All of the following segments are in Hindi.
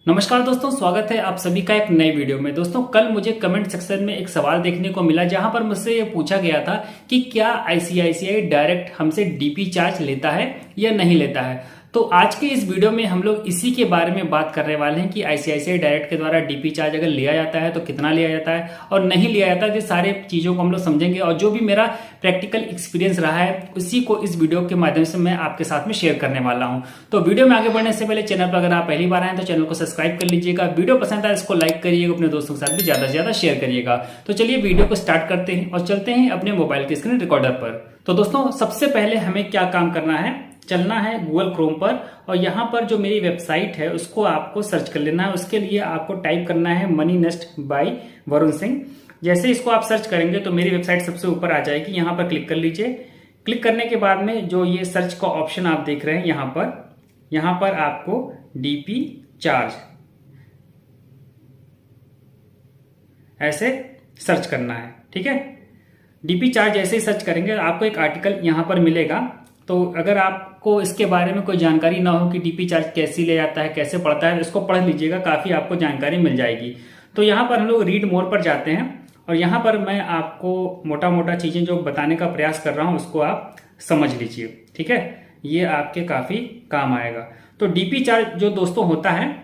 नमस्कार दोस्तों, स्वागत है आप सभी का एक नए वीडियो में। दोस्तों, कल मुझे कमेंट सेक्शन में एक सवाल देखने को मिला जहां पर मुझसे ये पूछा गया था कि क्या आईसीआईसीआई डायरेक्ट हमसे डीपी चार्ज लेता है या नहीं लेता है। तो आज के इस वीडियो में हम लोग इसी के बारे में बात करने वाले हैं कि आईसीआईसीआई डायरेक्ट के द्वारा डीपी चार्ज अगर लिया जाता है तो कितना लिया जाता है और नहीं लिया जाता है। ये सारे चीजों को हम लोग समझेंगे और जो भी मेरा प्रैक्टिकल एक्सपीरियंस रहा है उसी को इस वीडियो के माध्यम से मैं आपके साथ में शेयर करने वाला हूं। तो वीडियो में आगे बढ़ने से पहले चैनल पर अगर आप पहली बार आए तो चैनल को सब्सक्राइब कर लीजिएगा। वीडियो पसंद आए इसको लाइक करिएगा, अपने दोस्तों के साथ भी ज्यादा से ज्यादा शेयर करिएगा। तो चलिए वीडियो को स्टार्ट करते हैं और चलते हैं अपने मोबाइल के स्क्रीन रिकॉर्डर पर। तो दोस्तों, सबसे पहले हमें क्या काम करना है, चलना है गूगल क्रोम पर और यहाँ पर जो मेरी वेबसाइट है उसको आपको सर्च कर लेना है। उसके लिए आपको टाइप करना है money nest by Varun Singh. जैसे इसको आप सर्च करेंगे तो मेरी वेबसाइट सबसे ऊपर आ जाएगी। यहाँ पर क्लिक कर लीजिए। क्लिक करने के बाद में जो ये सर्च का ऑप्शन आप देख रहे हैं यहाँ पर आपको डीपी चार्ज ऐसे सर्च करना है। ठीक है, डीपी चार्ज जैसे ही सर्च करेंगे आपको एक आर्टिकल यहाँ पर मिलेगा। तो अगर आपको इसके बारे में कोई जानकारी ना हो कि डीपी चार्ज कैसे ले जाता है, कैसे पड़ता है, इसको पढ़ लीजिएगा, काफी आपको जानकारी मिल जाएगी। तो यहाँ पर हम लोग रीड मोर पर जाते हैं और यहाँ पर मैं आपको मोटा मोटा चीजें जो बताने का प्रयास कर रहा हूं उसको आप समझ लीजिए। ठीक है, ये आपके काफी काम आएगा। तो डीपी चार्ज जो दोस्तों होता है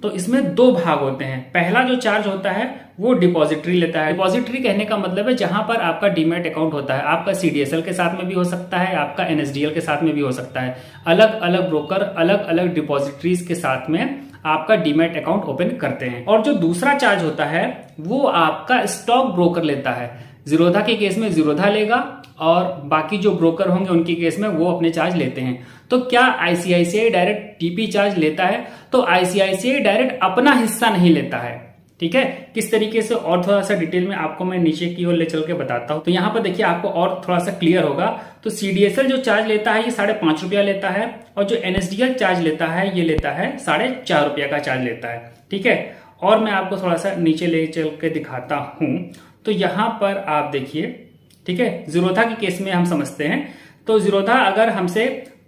तो इसमें दो भाग होते हैं। पहला जो चार्ज होता है वो डिपॉजिटरी लेता है। डिपॉजिटरी कहने का मतलब है जहां पर आपका डीमैट अकाउंट होता है। आपका सीडीएसएल के साथ में भी हो सकता है, आपका एनएसडीएल के साथ में भी हो सकता है। अलग अलग ब्रोकर अलग अलग डिपॉजिटरीज के साथ में आपका डीमैट अकाउंट ओपन करते हैं। और जो दूसरा चार्ज होता है वो आपका स्टॉक ब्रोकर लेता है। जीरोधा के केस में जीरोधा लेगा और बाकी जो ब्रोकर होंगे उनके केस में वो अपने चार्ज लेते हैं। तो क्या आईसीआईसीआई डायरेक्ट डीपी चार्ज लेता है? तो आईसीआईसीआई डायरेक्ट अपना हिस्सा नहीं लेता है। ठीक है, किस तरीके से और थोड़ा सा डिटेल में आपको मैं नीचे की ओर ले चल के बताता हूं। तो यहाँ पर देखिए आपको और थोड़ा सा क्लियर होगा। तो सीडीएसएल जो चार्ज लेता है ये ₹5.5 लेता है और जो एनएसडीएल चार्ज लेता है ये लेता है ₹4.5 का चार्ज लेता है। ठीक है, और मैं आपको थोड़ा सा नीचे ले चल के दिखाता हूं। तो यहाँ पर आप देखिए, ठीक है, जीरोधा के केस में हम समझते हैं। तो जीरोधा अगर हमसे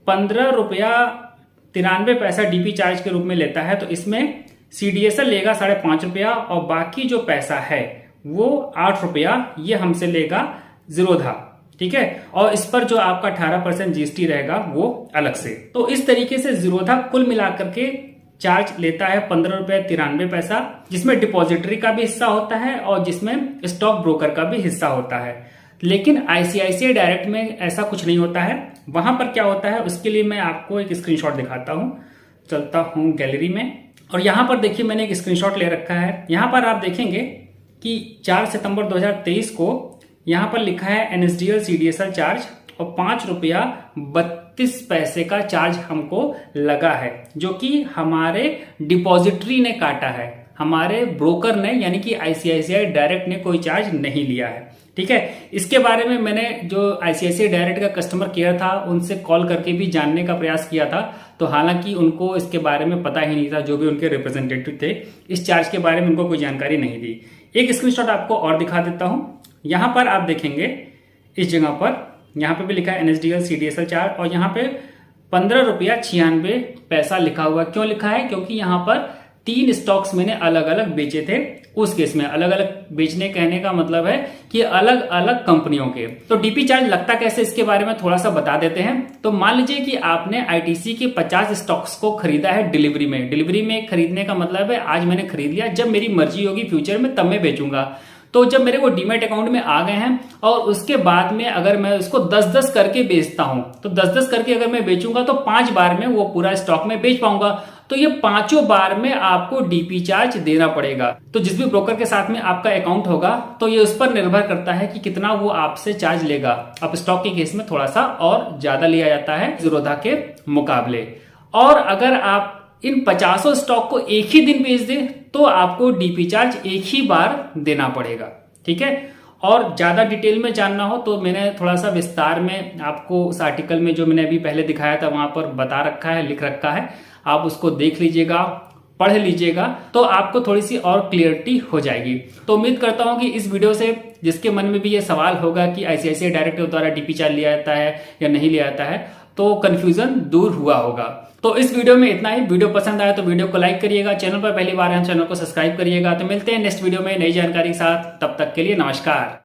₹15.93 डीपी चार्ज के रूप में लेता है तो इसमें सीडीएसएल लेगा ₹5.5 और बाकी जो पैसा है वो ₹8 ये हमसे लेगा जीरोधा। ठीक है, और इस पर जो आपका 18% जीएसटी रहेगा वो अलग से। तो इस तरीके से जीरोधा कुल मिलाकर के चार्ज लेता है ₹15.93, जिसमें डिपॉजिटरी का भी हिस्सा होता है और जिसमें स्टॉक ब्रोकर का भी हिस्सा होता है। लेकिन आईसीआईसीआई डायरेक्ट में ऐसा कुछ नहीं होता है। वहां पर क्या होता है उसके लिए मैं आपको एक स्क्रीनशॉट दिखाता हूं। चलता हूं गैलरी में और यहां पर देखिए मैंने एक स्क्रीनशॉट ले रखा है। यहां पर आप देखेंगे कि 4 सितंबर 2023 को यहां पर लिखा है एनएसडीएल सीडीएसएल चार्ज और ₹5.32 का चार्ज हमको लगा है, जो कि हमारे डिपॉजिटरी ने काटा है। हमारे ब्रोकर ने यानी कि आईसीआईसीआई डायरेक्ट ने कोई चार्ज नहीं लिया है। ठीक है, इसके बारे में मैंने जो आईसीआईसीआई डायरेक्ट का कस्टमर केयर था उनसे कॉल करके भी जानने का प्रयास किया था। तो हालांकि उनको इसके बारे में पता ही नहीं था, जो भी उनके रिप्रेजेंटेटिव थे इस चार्ज के बारे में उनको कोई जानकारी नहीं दी। एक स्क्रीनशॉट आपको और दिखा देता हूं। यहां पर आप देखेंगे इस जगह पर यहां पे भी लिखा है एनएसडीएल सीडीएसएल चार्ज और यहां पे ₹15.96 लिखा हुआ। क्यों लिखा है? क्योंकि यहां पर 3 स्टॉक्स मैंने अलग अलग बेचे थे। उस केस में अलग अलग बेचने कहने का मतलब है कि अलग अलग कंपनियों के। तो डीपी चार्ज लगता कैसे इसके बारे में थोड़ा सा बता देते हैं। तो मान लीजिए कि आपने आईटीसी के 50 स्टॉक्स को खरीदा है डिलीवरी में। डिलीवरी में खरीदने का मतलब है आज मैंने खरीद लिया, जब मेरी मर्जी होगी फ्यूचर में तब मैं बेचूंगा। तो जब मेरे वो डीमैट अकाउंट में आ गए हैं और उसके बाद में अगर मैं उसको 10-10 करके बेचता हूं तो 10-10 करके अगर मैं बेचूंगा तो 5 बार में वो पूरा स्टॉक में बेच पाऊंगा। तो ये 5 बार में आपको डीपी चार्ज देना पड़ेगा। तो जिस भी ब्रोकर के साथ में आपका अकाउंट होगा तो ये उस पर निर्भर करता है कि कितना वो आपसे चार्ज लेगा। अब स्टॉक के केस में थोड़ा सा और ज्यादा लिया जाता है जीरोधा के मुकाबले। और अगर आप इन 50 स्टॉक को एक ही दिन बेच दें तो आपको डीपी चार्ज एक ही बार देना पड़ेगा। ठीक है, और ज्यादा डिटेल में जानना हो तो मैंने थोड़ा सा विस्तार में आपको उस आर्टिकल में जो मैंने अभी पहले दिखाया था वहां पर बता रखा है, लिख रखा है। आप उसको देख लीजिएगा, पढ़ लीजिएगा तो आपको थोड़ी सी और क्लियरिटी हो जाएगी। तो उम्मीद करता हूं कि इस वीडियो से जिसके मन में भी ये सवाल होगा कि आईसीआईसीआई डायरेक्ट द्वारा डीपी चार्ज लिया जाता है या नहीं लिया जाता है तो कंफ्यूजन दूर हुआ होगा। तो इस वीडियो में इतना ही। वीडियो पसंद आया तो वीडियो को लाइक करिएगा, चैनल पर पहली बार है चैनल को सब्सक्राइब करिएगा। तो मिलते हैं नेक्स्ट वीडियो में नई जानकारी के साथ, तब तक के लिए नमस्कार।